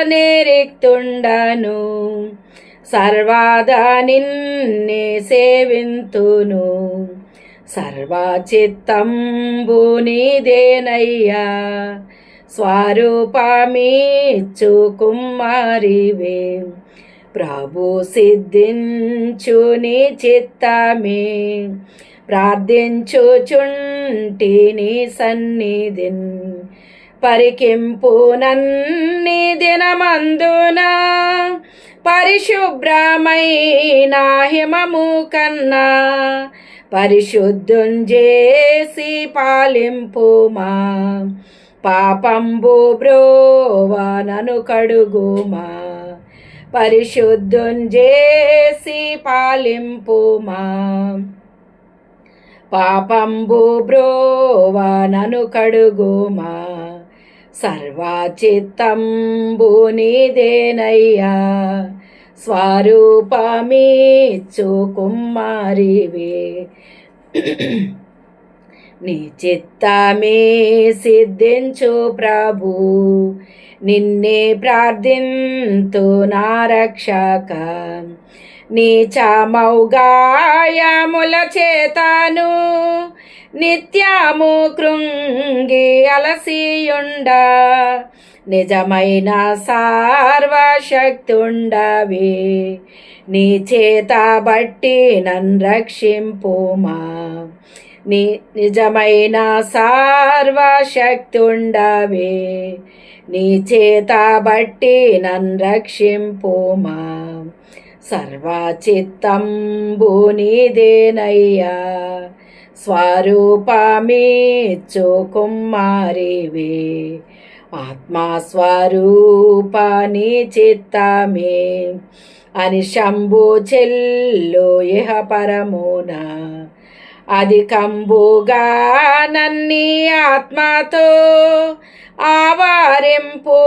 నిరిక్తుండను సర్వదా నిన్నే సేవింతును సర్వచిత్తంబు నీదేనయ్యా స్వరూపమిచ్చు కుమారివే ప్రభు సిద్ధించు నీ చిత్తమే ప్రార్థించుచుంటి నీ సన్నిధిన్ పరికింపు నన్ని దినమందున పరిశుభ్రమైన హిమము కన్నా పరిశుద్ధుంజేసి పాలింపుమా పాపంబు బ్రోవనను కడుగుమా పరిశుద్ధుంజేసి పాలింపుమా పాపంబు బ్రోవనను కడుగుమా సర్వచిత్తంబు నీదేనయ్యా స్వరూపమిచ్చు కుమారివే నీ చిత్తమే సిద్ధించు ప్రభు నిన్నే ప్రార్థింతు నా రక్షక నీచమౌగాయముల చేతను నిత్యము కృంగి అలసియుండ నిజమైన సర్వశక్తుండవే నీ చేత బట్టి నన్ను రక్షింపుమా నిజమైన సర్వశక్తుండవే నీ చేత బట్టి నన్ను రక్షింపుమా సర్వచిత్తంబు నీదేనయ్యా స్వరూపమిచ్చు కుమారివే ఆత్మస్వరూపని చిత్తమే అని శంభు చెల్లు ఇహ పరమున అధికంబుగా నన్ని ఆత్మతో ఆవారింపు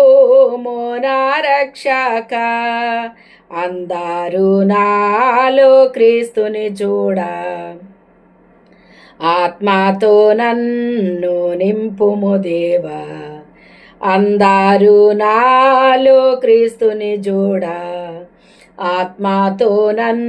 మోనా రక్షక అందరూ నాలో క్రీస్తుని చూడ ఆత్మతో నన్ను నింపుము దేవా అందరూ నాలో క్రీస్తుని చూడ ఆత్మతో నన్ను